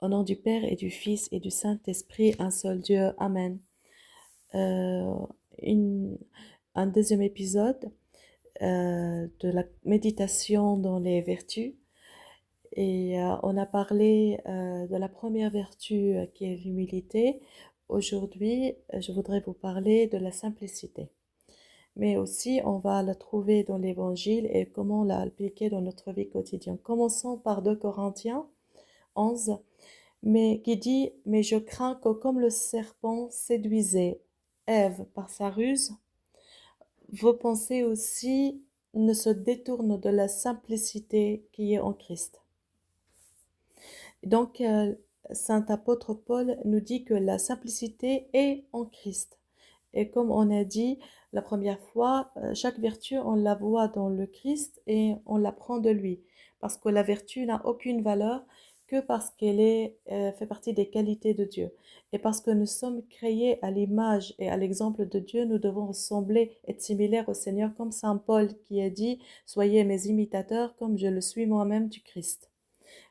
Au nom du Père et du Fils et du Saint-Esprit, un seul Dieu. Amen. Euh, une- un deuxième épisode de la méditation dans les vertus. Et on a parlé de la première vertu qui est l'humilité. Aujourd'hui, je voudrais vous parler de la simplicité. Mais aussi, on va la trouver dans l'Évangile et comment l'appliquer dans notre vie quotidienne. Commençons par 2 Corinthiens 11, mais qui dit, mais je crains que comme le serpent séduisait Ève par sa ruse, vos pensées aussi ne se détournent de la simplicité qui est en Christ. Donc, Saint apôtre Paul nous dit que la simplicité est en Christ. Et comme on a dit la première fois, chaque vertu, on la voit dans le Christ et on l'apprend de lui. Parce que la vertu n'a aucune valeur que parce qu'elle fait partie des qualités de Dieu. Et parce que nous sommes créés à l'image et à l'exemple de Dieu, nous devons ressembler, être similaires au Seigneur, comme Saint Paul qui a dit, soyez mes imitateurs comme je le suis moi-même du Christ.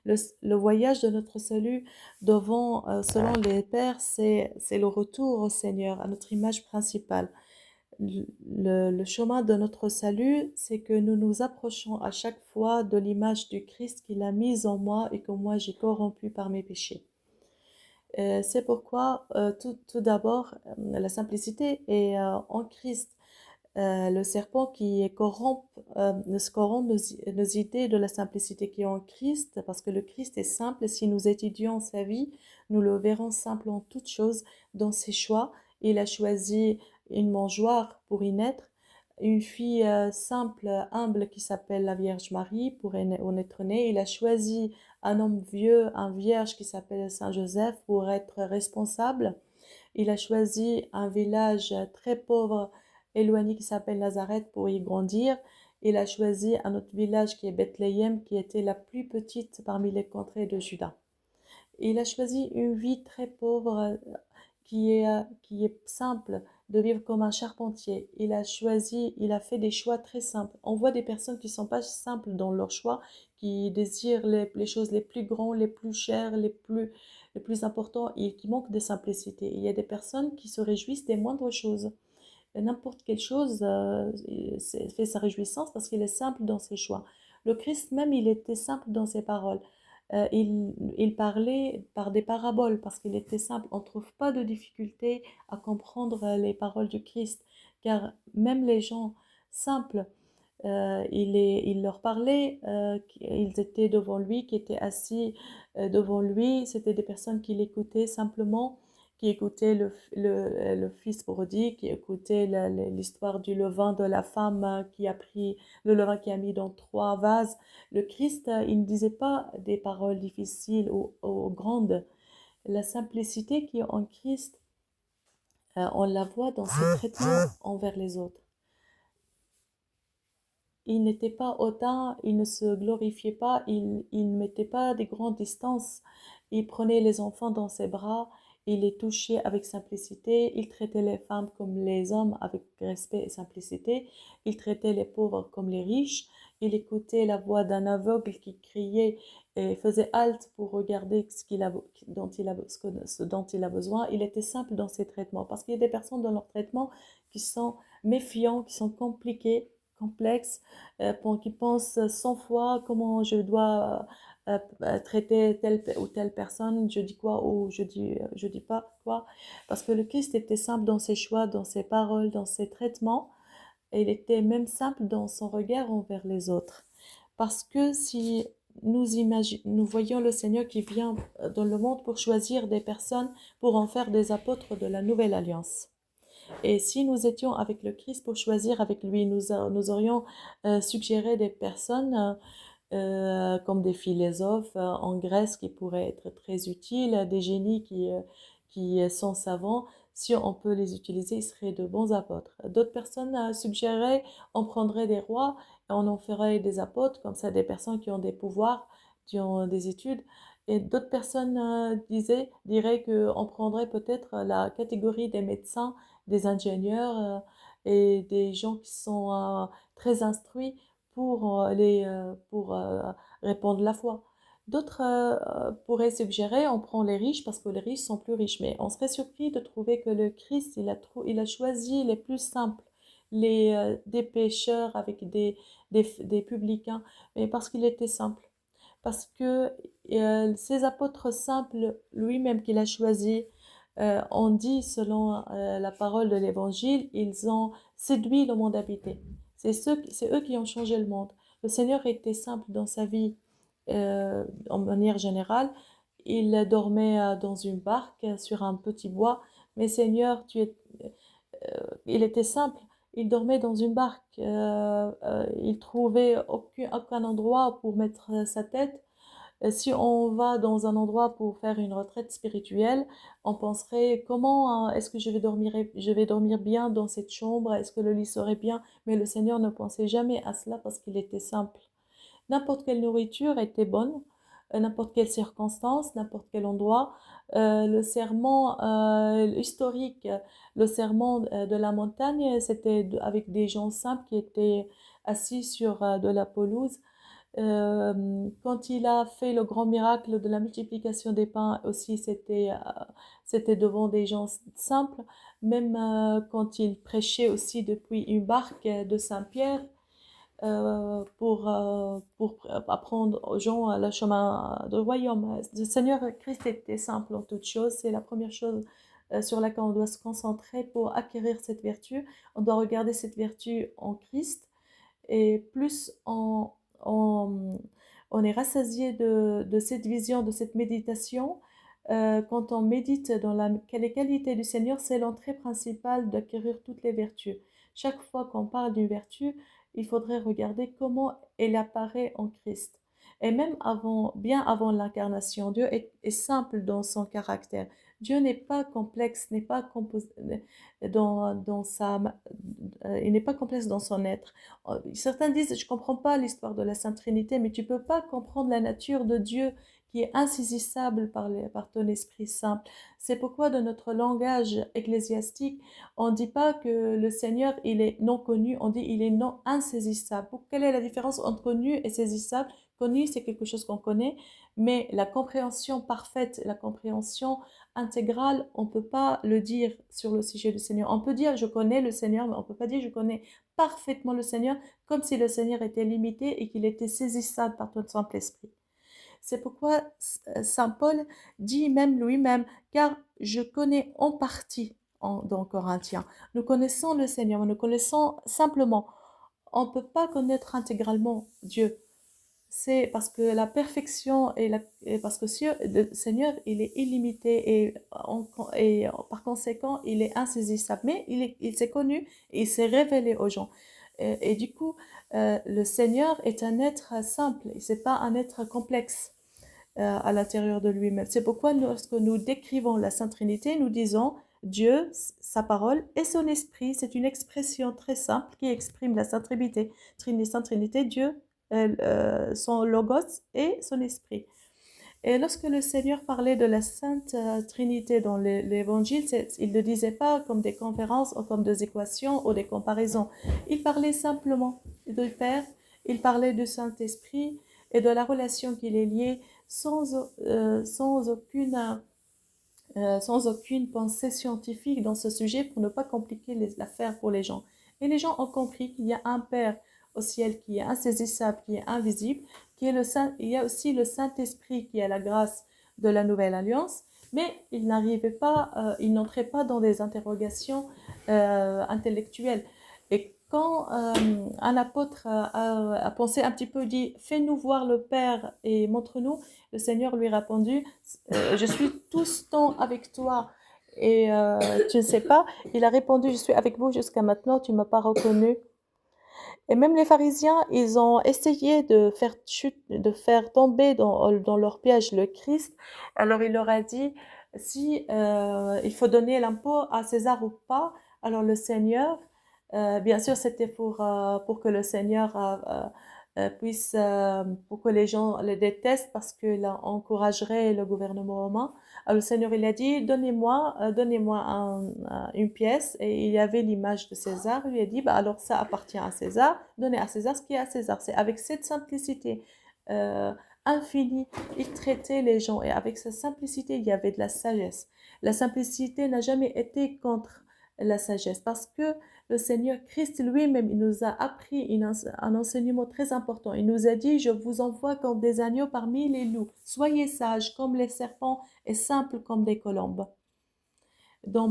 Le voyage de notre salut devant, selon les pères, c'est le retour au Seigneur, à notre image principale. Le chemin de notre salut, c'est que nous nous approchons à chaque fois de l'image du Christ qu'il a mise en moi et que moi j'ai corrompu par mes péchés. C'est pourquoi, tout d'abord, la simplicité est en Christ. Le serpent qui se corrompt nos idées de la simplicité qui est en Christ, parce que le Christ est simple, et si nous étudions sa vie, nous le verrons simple en toutes choses, dans ses choix. Il a choisi une mangeoire pour y naître, une fille simple, humble, qui s'appelle la Vierge Marie, pour en être née. Il a choisi un homme vieux, un vierge qui s'appelle Saint Joseph, pour être responsable. Il a choisi un village très pauvre, éloigné, qui s'appelle Nazareth, pour y grandir. Il a choisi un autre village qui est Bethléem, qui était la plus petite parmi les contrées de Juda. Il a choisi une vie très pauvre, qui est simple, de vivre comme un charpentier. Il a fait des choix très simples. On voit des personnes qui ne sont pas simples dans leurs choix, qui désirent les choses les plus grandes, les plus chères, les plus importants, et qui manquent de simplicité. Il y a des personnes qui se réjouissent des moindres choses. Et n'importe quelle chose fait sa réjouissance parce qu'il est simple dans ses choix. Le Christ même, il était simple dans ses paroles. Il parlait par des paraboles parce qu'il était simple. On ne trouve pas de difficulté à comprendre les paroles du Christ, car même les gens simples, il leur parlait, ils étaient devant lui, qui étaient assis devant lui, c'était des personnes qui l'écoutaient simplement, qui écoutaient le fils prodigue, qui écoutaient l'histoire du levain de la femme qui a pris le levain, qui a mis dans 3 vases. Le Christ, il ne disait pas des paroles difficiles ou grandes. La simplicité qui est en Christ, on la voit dans ses traitements envers les autres. Il n'était pas hautain, il ne se glorifiait pas, il ne mettait pas des grandes distances. Il prenait les enfants dans ses bras, il les touchait avec simplicité, il traitait les femmes comme les hommes avec respect et simplicité, il traitait les pauvres comme les riches, il écoutait la voix d'un aveugle qui criait et faisait halte pour regarder ce dont il a besoin. Il était simple dans ses traitements, parce qu'il y a des personnes dans leur traitement qui sont méfiants, qui sont compliqués, complexes, qui pensent 100 fois comment je dois traiter telle ou telle personne, je dis quoi ou je dis pas quoi. Parce que le Christ était simple dans ses choix, dans ses paroles, dans ses traitements, et il était même simple dans son regard envers les autres. Parce que si nous voyons le Seigneur qui vient dans le monde pour choisir des personnes, pour en faire des apôtres de la nouvelle alliance. Et si nous étions avec le Christ pour choisir avec lui, nous aurions suggéré des personnes comme des philosophes en Grèce qui pourraient être très utiles, des génies qui sont savants. Si on peut les utiliser, ils seraient de bons apôtres. D'autres personnes suggéraient, on prendrait des rois et on en ferait des apôtres, comme ça des personnes qui ont des pouvoirs, qui ont des études. Et d'autres personnes diraient qu'on prendrait peut-être la catégorie des médecins, des ingénieurs et des gens qui sont très instruits pour répandre la foi. D'autres pourraient suggérer, on prend les riches parce que les riches sont plus riches. Mais on serait surpris de trouver que le Christ, il a choisi les plus simples, des pécheurs avec des publicains, mais parce qu'il était simple. Parce que ces apôtres simples, lui-même qu'il a choisi, on dit, selon la parole de l'Évangile, ils ont séduit le monde habité. C'est eux qui ont changé le monde. Le Seigneur était simple dans sa vie en manière générale. Il dormait dans une barque sur un petit bois. Mais Seigneur, il était simple. Il dormait dans une barque. Il trouvait aucun endroit pour mettre sa tête. Si on va dans un endroit pour faire une retraite spirituelle, on penserait comment est-ce que je vais dormir bien dans cette chambre, est-ce que le lit serait bien, mais le Seigneur ne pensait jamais à cela parce qu'il était simple. N'importe quelle nourriture était bonne, n'importe quelle circonstance, n'importe quel endroit. Le serment historique, le serment de la montagne, c'était avec des gens simples qui étaient assis sur de la pelouse. Quand il a fait le grand miracle de la multiplication des pains aussi, c'était devant des gens simples. Même quand il prêchait aussi depuis une barque de Saint-Pierre, pour apprendre aux gens le chemin du royaume. Le Seigneur Christ était simple en toutes choses. C'est la première chose sur laquelle on doit se concentrer pour acquérir cette vertu. On doit regarder cette vertu en Christ et plus on est rassasié de cette vision, de cette méditation. Quand on médite dans les qualités du Seigneur, c'est l'entrée principale d'acquérir toutes les vertus. Chaque fois qu'on parle d'une vertu, il faudrait regarder comment elle apparaît en Christ. Et même bien avant l'incarnation, Dieu est simple dans son caractère. Dieu n'est pas complexe, n'est pas composé dans il n'est pas complexe dans son être. Certains disent, je ne comprends pas l'histoire de la Sainte Trinité, mais tu ne peux pas comprendre la nature de Dieu qui est insaisissable par ton Esprit Saint. C'est pourquoi dans notre langage ecclésiastique, on ne dit pas que le Seigneur, il est non connu, on dit il est non insaisissable. Quelle est la différence entre connu et saisissable? Connu, c'est quelque chose qu'on connaît, mais la compréhension parfaite, la compréhension intégrale, on ne peut pas le dire sur le sujet du Seigneur. On peut dire je connais le Seigneur, mais on ne peut pas dire je connais parfaitement le Seigneur, comme si le Seigneur était limité et qu'il était saisissable par ton simple esprit. C'est pourquoi Saint Paul dit même lui-même, car je connais en partie dans Corinthiens. Nous connaissons le Seigneur, nous connaissons simplement. On ne peut pas connaître intégralement Dieu. C'est parce que la perfection et parce que le Seigneur, il est illimité et par conséquent, il est insaisissable. Mais il s'est connu et il s'est révélé aux gens. Et du coup, le Seigneur est un être simple, ce n'est pas un être complexe à l'intérieur de lui-même. C'est pourquoi lorsque nous décrivons la Sainte Trinité, nous disons Dieu, sa parole et son esprit. C'est une expression très simple qui exprime la Sainte Trinité. Sainte Trinité, Dieu, son logos et son esprit. Et lorsque le Seigneur parlait de la Sainte Trinité dans l'Évangile, il ne disait pas comme des conférences ou comme des équations ou des comparaisons. Il parlait simplement du Père, il parlait du Saint-Esprit et de la relation qui les liait sans aucune pensée scientifique dans ce sujet pour ne pas compliquer l'affaire pour les gens. Et les gens ont compris qu'il y a un Père au ciel qui est insaisissable, qui est invisible, il y a aussi le Saint-Esprit qui est la grâce de la Nouvelle Alliance, mais il n'entrait pas dans des interrogations intellectuelles. Et quand un apôtre a pensé un petit peu, dit « Fais-nous voir le Père et montre-nous », le Seigneur lui a répondu « Je suis tout ce temps avec toi et tu ne sais pas ». Il a répondu « Je suis avec vous jusqu'à maintenant, tu ne m'as pas reconnu ». Et même les pharisiens, ils ont essayé de faire tomber dans leur piège le Christ. Alors il leur a dit, si il faut donner l'impôt à César ou pas, alors le Seigneur, bien sûr c'était pour que le Seigneur pour que les gens le détestent parce qu'il encouragerait le gouvernement romain. Alors le Seigneur, il a dit, donnez-moi une pièce. Et il y avait l'image de César. Il lui a dit, bah, alors ça appartient à César. Donnez à César ce qui est à César. C'est avec cette simplicité, infini. Il traitait les gens et avec sa simplicité, il y avait de la sagesse. La simplicité n'a jamais été contre la sagesse parce que le Seigneur Christ lui-même, il nous a appris un enseignement très important. Il nous a dit, je vous envoie comme des agneaux parmi les loups. Soyez sages comme les serpents et simples comme des colombes. Dans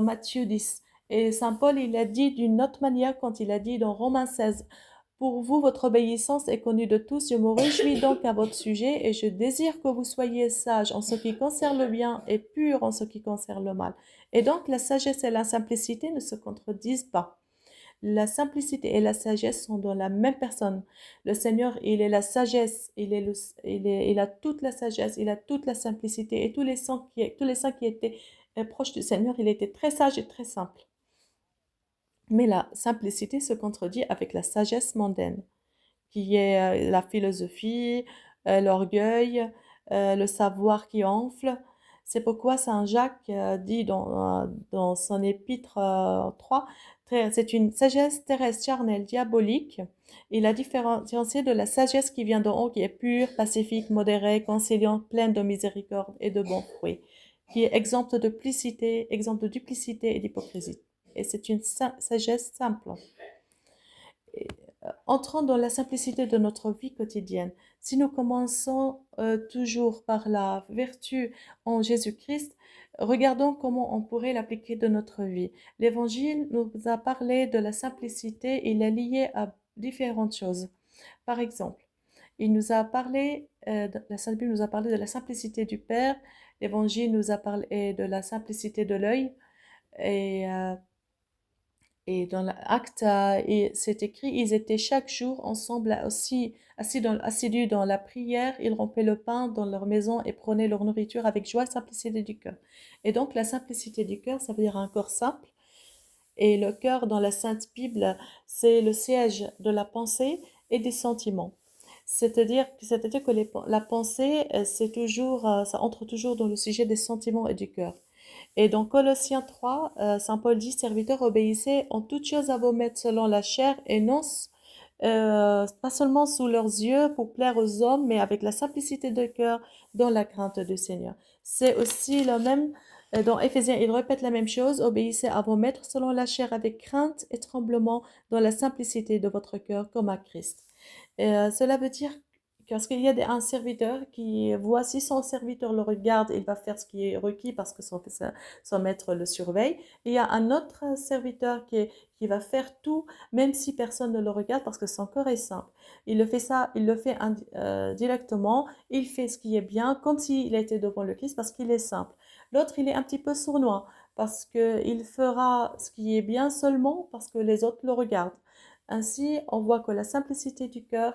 Matthieu 10. Et Saint Paul, il a dit d'une autre manière quand il a dit dans Romains 16, pour vous, votre obéissance est connue de tous. Je me réjouis donc à votre sujet et je désire que vous soyez sages en ce qui concerne le bien et purs en ce qui concerne le mal. Et donc, la sagesse et la simplicité ne se contredisent pas. La simplicité et la sagesse sont dans la même personne. Le Seigneur, il est la sagesse, il a toute la sagesse, il a toute la simplicité. Et tous les saints qui étaient proches du Seigneur, il était très sage et très simple. Mais la simplicité se contredit avec la sagesse mondaine, qui est la philosophie, l'orgueil, le savoir qui enfle. C'est pourquoi Saint Jacques dit dans son épître 3, c'est une sagesse terrestre, charnelle, diabolique. Il a différencié de la sagesse qui vient d'en haut, qui est pure, pacifique, modérée, conciliante, pleine de miséricorde et de bons fruits, qui est exempte de duplicité et d'hypocrisie. Et c'est une sagesse simple. Entrons dans la simplicité de notre vie quotidienne. Si nous commençons toujours par la vertu en Jésus-Christ, regardons comment on pourrait l'appliquer dans notre vie. L'Évangile nous a parlé de la simplicité, il est lié à différentes choses. Par exemple, il nous a parlé, la Sainte Bible nous a parlé de la simplicité du Père, l'Évangile nous a parlé de la simplicité de l'œil, et et dans l'acte, c'est écrit, ils étaient chaque jour ensemble aussi assidus dans la prière, ils rompaient le pain dans leur maison et prenaient leur nourriture avec joie et simplicité du cœur. Et donc la simplicité du cœur, ça veut dire un corps simple. Et le cœur dans la Sainte Bible, c'est le siège de la pensée et des sentiments. C'est-à-dire que la pensée, ça entre toujours dans le sujet des sentiments et du cœur. Et dans Colossiens 3, Saint Paul dit, serviteurs, obéissez en toutes choses à vos maîtres selon la chair et non pas seulement sous leurs yeux pour plaire aux hommes, mais avec la simplicité de cœur dans la crainte du Seigneur. C'est aussi le même dans Éphésiens, il répète la même chose, obéissez à vos maîtres selon la chair avec crainte et tremblement dans la simplicité de votre cœur comme à Christ. Cela veut dire parce qu'il y a un serviteur qui voit si son serviteur le regarde, il va faire ce qui est requis parce que son maître le surveille. Et il y a un autre serviteur qui va faire tout, même si personne ne le regarde parce que son corps est simple. Il le fait ça, il le fait directement, il fait ce qui est bien, comme s'il était devant le Christ parce qu'il est simple. L'autre, il est un petit peu sournois parce qu'il fera ce qui est bien seulement parce que les autres le regardent. Ainsi, on voit que la simplicité du cœur,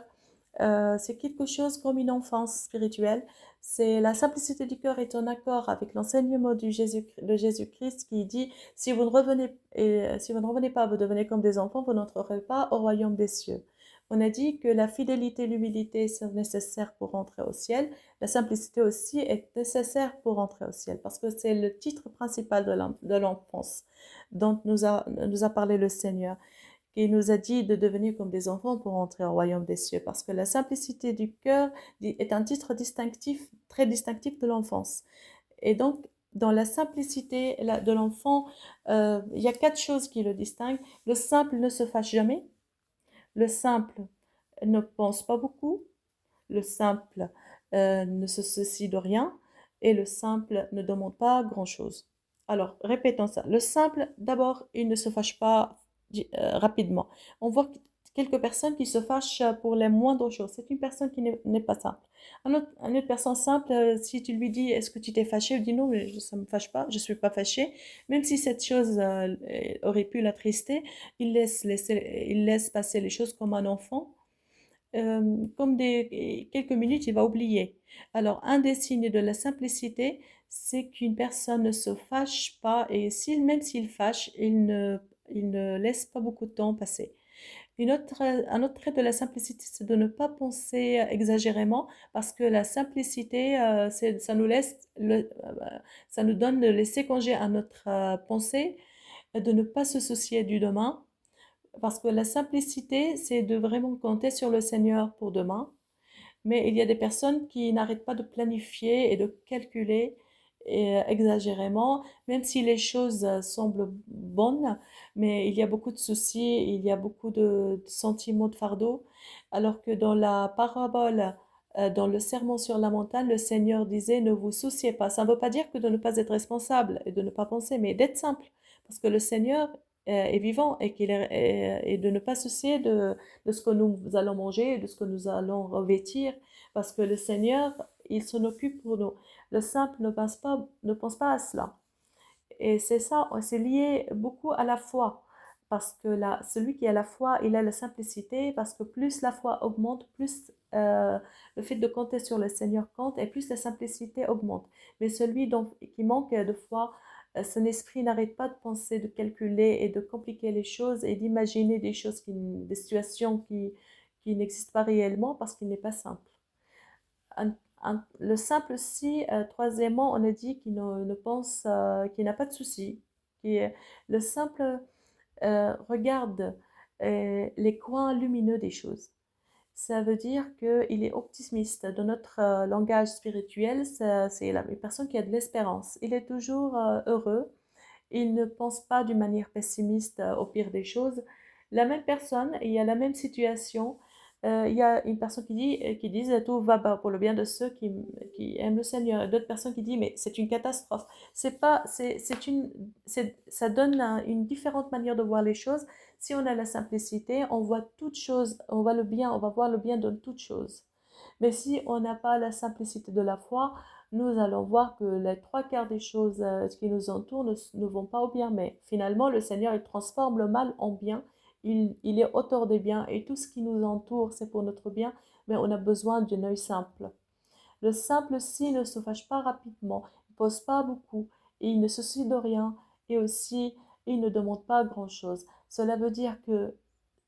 c'est quelque chose comme une enfance spirituelle. C'est la simplicité du cœur est en accord avec l'enseignement de Jésus-Christ qui dit si vous ne revenez pas, vous devenez comme des enfants, vous n'entrerez pas au royaume des cieux. On a dit que la fidélité et l'humilité sont nécessaires pour entrer au ciel. La simplicité aussi est nécessaire pour entrer au ciel parce que c'est le titre principal de l'enfance dont nous a parlé le Seigneur qui nous a dit de devenir comme des enfants pour entrer au royaume des cieux, parce que la simplicité du cœur est un titre distinctif, très distinctif de l'enfance. Et donc, dans la simplicité de l'enfant, il y a 4 choses qui le distinguent. Le simple ne se fâche jamais, le simple ne pense pas beaucoup, le simple ne se soucie de rien, et le simple ne demande pas grand-chose. Alors, répétons ça. Le simple, d'abord, il ne se fâche pas rapidement. On voit quelques personnes qui se fâchent pour les moindres choses. C'est une personne qui n'est pas simple. Une autre personne simple, si tu lui dis est-ce que tu t'es fâché, il dit non, mais ça ne me fâche pas, je ne suis pas fâché. Même si cette chose aurait pu l'attrister, il laisse passer les choses comme un enfant. Comme quelques minutes, il va oublier. Alors, un des signes de la simplicité, c'est qu'une personne ne se fâche pas et même s'il fâche, il ne laisse pas beaucoup de temps passer. Un autre trait de la simplicité, c'est de ne pas penser exagérément parce que la simplicité, ça nous donne de laisser congé à notre pensée, de ne pas se soucier du demain parce que la simplicité, c'est de vraiment compter sur le Seigneur pour demain. Mais il y a des personnes qui n'arrêtent pas de planifier et de calculer exagérément, même si les choses semblent bonnes, mais il y a beaucoup de soucis, il y a beaucoup de sentiments de fardeau, alors que dans la parabole, dans le sermon sur la montagne, le Seigneur disait, ne vous souciez pas. Ça ne veut pas dire que de ne pas être responsable et de ne pas penser, mais d'être simple, parce que le Seigneur est vivant et, et de ne pas soucier de ce que nous allons manger, de ce que nous allons revêtir, parce que le Seigneur, il s'en occupe pour nous. Le simple ne pense pas à cela. Et c'est ça, c'est lié beaucoup à la foi. Parce que celui qui a la foi, il a la simplicité, parce que plus la foi augmente, plus le fait de compter sur le Seigneur compte, et plus la simplicité augmente. Mais celui qui manque de foi, son esprit n'arrête pas de penser, de calculer et de compliquer les choses et d'imaginer des situations qui n'existent pas réellement parce qu'il n'est pas simple. Le simple si, troisièmement, on a dit qu'il ne pense, qu'il n'a pas de soucis. Le simple regarde les coins lumineux des choses. Ça veut dire qu'il est optimiste. Dans notre langage spirituel, c'est la personne qui a de l'espérance. Il est toujours heureux. Il ne pense pas d'une manière pessimiste au pire des choses. La même personne, il y a la même situation. Il y a une personne qui dit tout va pour le bien de ceux qui aiment le Seigneur, et d'autres personnes qui disent mais c'est une catastrophe. C'est pas, ça donne une différente manière de voir les choses. Si on a la simplicité, on voit toutes choses, on voit le bien, on va voir le bien dans toutes choses. Mais si on n'a pas la simplicité de la foi, nous allons voir que les trois quarts des choses qui nous entourent ne vont pas au bien. Mais finalement, le Seigneur, il transforme le mal en bien. Il est auteur des biens et tout ce qui nous entoure, c'est pour notre bien. Mais on a besoin d'un œil simple. Le simple si ne se fâche pas rapidement, il ne pose pas beaucoup et il ne se soucie de rien. Et aussi, il ne demande pas grand-chose. Cela veut dire que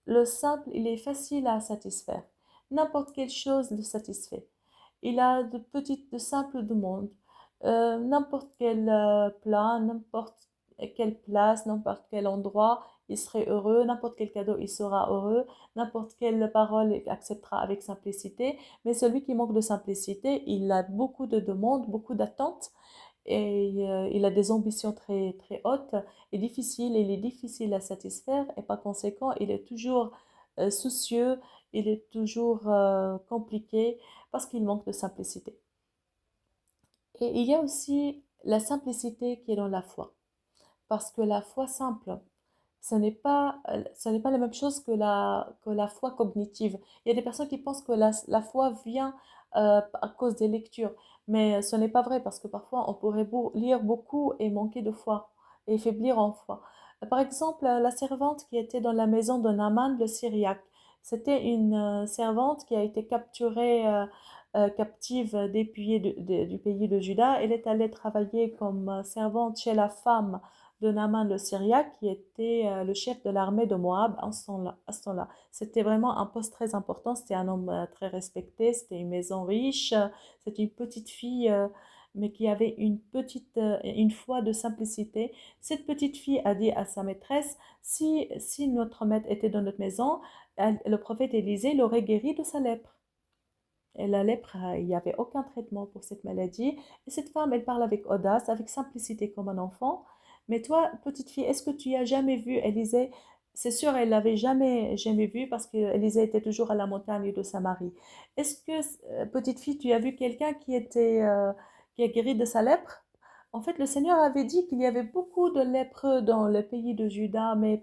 le simple, il est facile à satisfaire. N'importe quelle chose le satisfait. Il a de simples demandes. N'importe quel plat, n'importe quelle place, n'importe quel endroit, il serait heureux. N'importe quel cadeau, il sera heureux. N'importe quelle parole, il acceptera avec simplicité. Mais celui qui manque de simplicité, il a beaucoup de demandes, beaucoup d'attentes et il a des ambitions très, très hautes et difficiles. Il est difficile à satisfaire et par conséquent, il est toujours soucieux, il est toujours compliqué parce qu'il manque de simplicité. Et il y a aussi la simplicité qui est dans la foi. Parce que la foi simple, ce n'est pas la même chose que la foi cognitive. Il y a des personnes qui pensent que la foi vient à cause des lectures, mais ce n'est pas vrai parce que parfois on pourrait lire beaucoup et manquer de foi et faiblir en foi. Par exemple, la servante qui était dans la maison de Naaman le Syriaque, c'était une servante qui a été capturée captive du pays de Juda. Elle est allée travailler comme servante chez la femme de Naaman le Syriaque, qui était le chef de l'armée de Moab à ce temps-là. C'était vraiment un poste très important, c'était un homme très respecté, c'était une maison riche, c'était une petite fille, mais qui avait une foi de simplicité. Cette petite fille a dit à sa maîtresse, si notre maître était dans notre maison, le prophète Élisée l'aurait guéri de sa lèpre. Et la lèpre, il n'y avait aucun traitement pour cette maladie. Et cette femme, elle parle avec audace, avec simplicité comme un enfant. Mais toi, petite fille, est-ce que tu as jamais vu Élisée? C'est sûr, elle l'avait jamais vu parce qu'Élisée était toujours à la montagne de Samarie. Est-ce que, petite fille, tu as vu quelqu'un qui a guéri de sa lèpre? En fait, le Seigneur avait dit qu'il y avait beaucoup de lépreux dans le pays de Juda, mais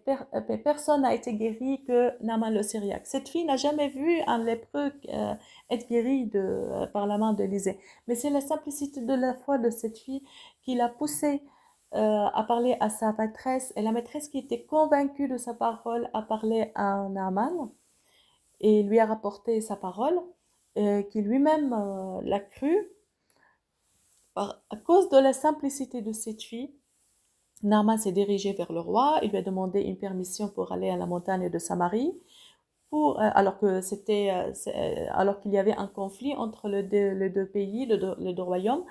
personne n'a été guéri que Naaman le Syriaque. Cette fille n'a jamais vu un lépreux être guéri par la main d'Élisée. Mais c'est la simplicité de la foi de cette fille qui l'a poussée à parler à sa maîtresse. Et la maîtresse qui était convaincue de sa parole a parlé à Naaman et lui a rapporté sa parole, qui lui-même l'a cru. À cause de la simplicité de cette fille, Naaman s'est dirigé vers le roi. Il lui a demandé une permission pour aller à la montagne de Samarie, alors qu'il y avait un conflit entre les deux pays, les deux royaumes.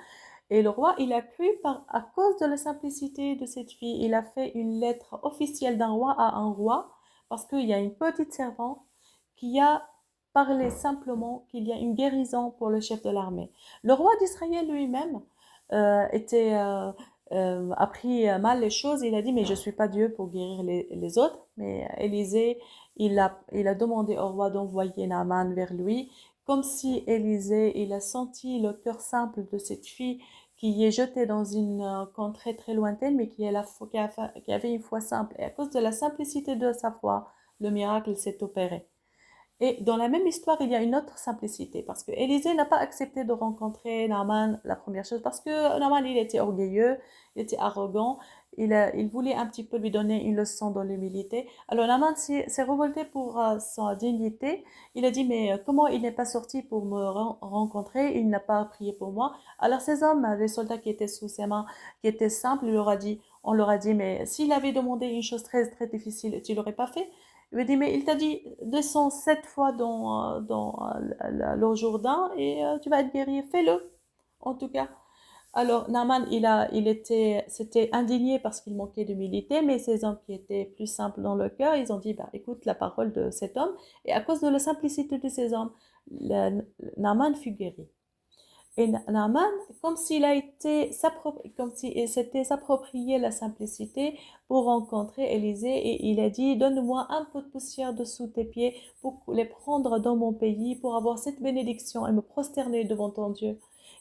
Et le roi, il a cru à cause de la simplicité de cette fille. Il a fait une lettre officielle d'un roi à un roi, parce qu'il y a une petite servante qui a parlait simplement qu'il y a une guérison pour le chef de l'armée. Le roi d'Israël lui-même a pris mal les choses. Il a dit, mais je ne suis pas Dieu pour guérir les autres. Mais Élisée, il a demandé au roi d'envoyer Naaman vers lui, comme si Élisée, il a senti le cœur simple de cette fille qui est jetée dans une contrée très lointaine, mais qui avait une foi simple. Et à cause de la simplicité de sa foi, le miracle s'est opéré. Et dans la même histoire, il y a une autre simplicité, parce que Élisée n'a pas accepté de rencontrer Naaman la première chose, parce que Naaman, il était orgueilleux, il était arrogant, il voulait un petit peu lui donner une leçon dans l'humilité. Alors Naaman s'est révolté pour sa dignité. Il a dit, mais comment il n'est pas sorti pour me rencontrer, il n'a pas prié pour moi. Alors ces hommes, les soldats qui étaient sous ses mains, qui étaient simples, on leur a dit, mais s'il avait demandé une chose très, très difficile, tu l'aurais pas fait? Il me dit, mais il t'a dit, descends 7 fois dans l'eau Jourdain et tu vas être guéri. Fais-le, en tout cas. Alors, Naaman, s'était indigné parce qu'il manquait d'humilité, mais ces hommes qui étaient plus simples dans le cœur, ils ont dit, bah, écoute la parole de cet homme. Et à cause de la simplicité de ces hommes, Naaman fut guéri. Et Naaman, comme s'il s'était s'approprié la simplicité pour rencontrer Élisée, et il a dit, donne-moi un peu de poussière dessous tes pieds pour les prendre dans mon pays, pour avoir cette bénédiction et me prosterner devant ton Dieu.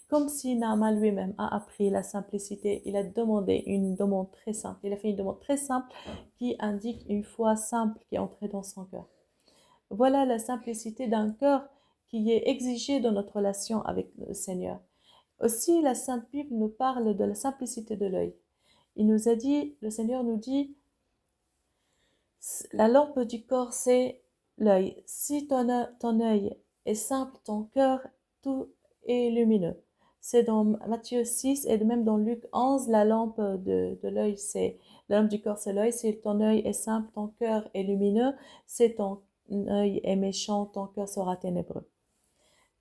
Comme si Naaman lui-même a appris la simplicité, il a demandé une demande très simple. Il a fait une demande très simple qui indique une foi simple qui est entrée dans son cœur. Voilà la simplicité d'un cœur qui est exigée dans notre relation avec le Seigneur. Aussi, la Sainte Bible nous parle de la simplicité de l'œil. Le Seigneur nous dit, la lampe du corps, c'est l'œil. Si ton œil est simple, ton cœur, tout est lumineux. C'est dans Matthieu 6 et même dans Luc 11, la lampe l'œil, la lampe du corps, c'est l'œil. Si ton œil est simple, ton cœur est lumineux. Si ton œil est méchant, ton cœur sera ténébreux.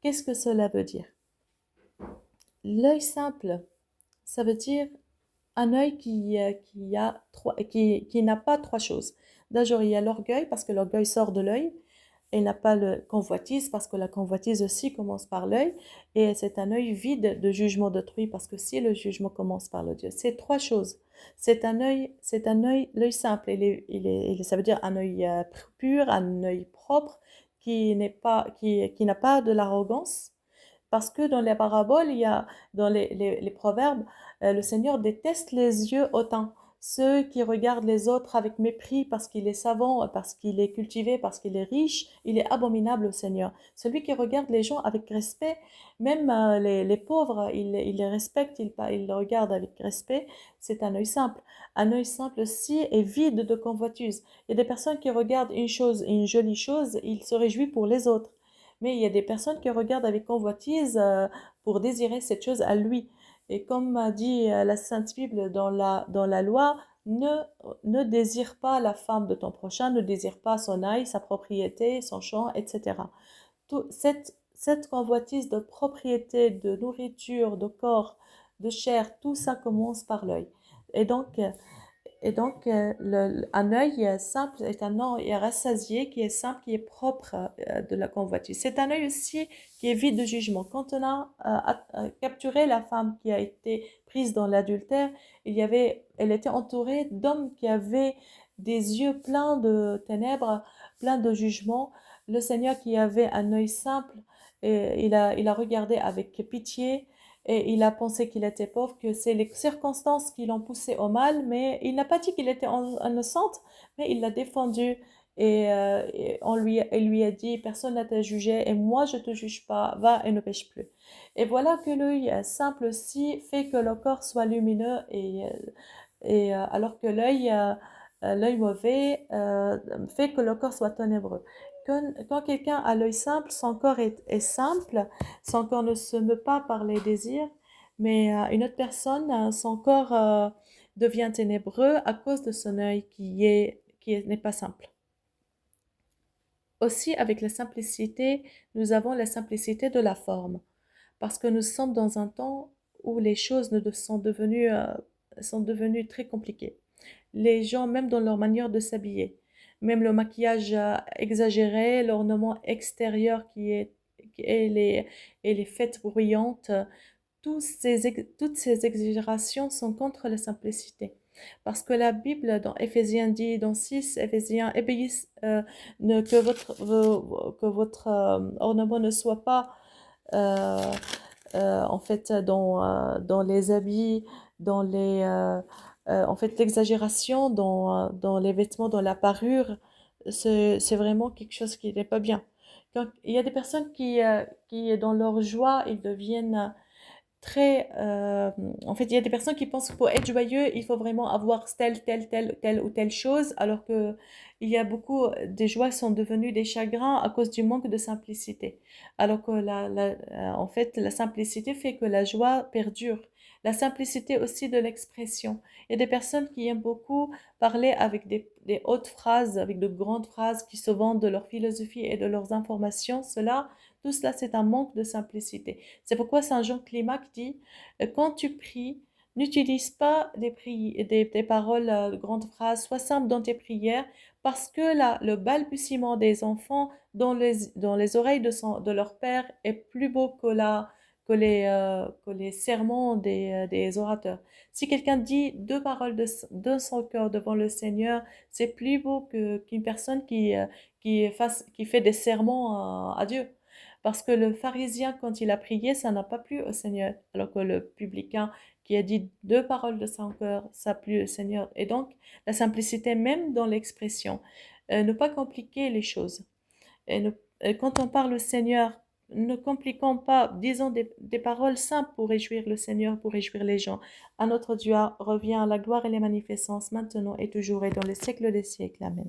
Qu'est-ce que cela veut dire? L'œil simple, ça veut dire un œil qui n'a pas trois choses. D'abord, il y a l'orgueil, parce que l'orgueil sort de l'œil. Et n'a pas le convoitise, parce que la convoitise aussi commence par l'œil. Et c'est un œil vide de jugement d'autrui, parce que si le jugement commence par le Dieu, c'est trois choses. L'œil simple. Ça veut dire un œil pur, un œil propre, qui n'a pas de l'arrogance. Parce que dans les paraboles, dans les proverbes, le Seigneur déteste les yeux hautains. Ceux qui regardent les autres avec mépris parce qu'il est savant, parce qu'il est cultivé, parce qu'il est riche, il est abominable au Seigneur. Celui qui regarde les gens avec respect, même les pauvres, il les respecte, il les regarde avec respect, c'est un œil simple. Un œil simple aussi est vide de convoitise. Il y a des personnes qui regardent une chose, une jolie chose, ils se réjouissent pour les autres. Mais il y a des personnes qui regardent avec convoitise pour désirer cette chose à lui. Et comme a dit la Sainte Bible dans la loi, ne désire pas la femme de ton prochain, ne désire pas son ail, sa propriété, son champ, etc. Cette convoitise de propriété, de nourriture, de corps, de chair, tout ça commence par l'œil. Et donc, un œil simple est un œil rassasié, qui est simple, qui est propre de la convoitise. C'est un œil aussi qui est vide de jugement. Quand on a capturé la femme qui a été prise dans l'adultère, elle était entourée d'hommes qui avaient des yeux pleins de ténèbres, pleins de jugement. Le Seigneur, qui avait un œil simple, et il a regardé avec pitié, et il a pensé qu'il était pauvre, que c'est les circonstances qui l'ont poussé au mal, mais il n'a pas dit qu'il était innocente, mais il l'a défendu, et il lui a dit, personne n'a t'a jugé et moi je te juge pas, va et ne pêche plus. Et voilà que l'œil simple aussi fait que le corps soit lumineux, alors que l'œil mauvais fait que le corps soit ténébreux. Quand quelqu'un a l'œil simple, son corps est simple, son corps ne se meut pas par les désirs, mais une autre personne, son corps devient ténébreux à cause de son œil n'est pas simple. Aussi, avec la simplicité, nous avons la simplicité de la forme, parce que nous sommes dans un temps où les choses sont devenues très compliquées. Les gens, même dans leur manière de s'habiller, même le maquillage exagéré, l'ornement extérieur et les fêtes bruyantes, toutes ces exagérations sont contre la simplicité. Parce que la Bible, dans Éphésiens 10, dans 6, Éphésiens, que votre ornement ne soit pas euh, en fait dans les habits, en fait l'exagération dans les vêtements, dans la parure, c'est vraiment quelque chose qui n'est pas bien. Quand il y a des personnes qui dans leur joie, ils deviennent très en fait, il y a des personnes qui pensent que pour être joyeux, il faut vraiment avoir telle ou telle chose, alors que il y a beaucoup des joies sont devenues des chagrins à cause du manque de simplicité. Alors que en fait, la simplicité fait que la joie perdure. La simplicité aussi de l'expression. Il y a des personnes qui aiment beaucoup parler avec des hautes phrases, avec de grandes phrases qui se vendent de leur philosophie et de leurs informations. Tout cela, c'est un manque de simplicité. C'est pourquoi Saint Jean Climac dit, quand tu pries, n'utilise pas des paroles, de grandes phrases, sois simple dans tes prières, parce que là, le balbutiement des enfants dans les oreilles de leur père est plus beau que les sermons des orateurs. Si quelqu'un dit deux paroles de son cœur devant le Seigneur, c'est plus beau qu'une personne qui fait des sermons à Dieu. Parce que le pharisien, quand il a prié, ça n'a pas plu au Seigneur, alors que le publicain qui a dit deux paroles de son cœur, ça a plu au Seigneur. Et donc, la simplicité même dans l'expression. Ne pas compliquer les choses. Quand on parle au Seigneur, ne compliquons pas, disons des paroles simples pour réjouir le Seigneur, pour réjouir les gens. À notre Dieu revient la gloire et les magnificences maintenant et toujours et dans les siècles des siècles. Amen.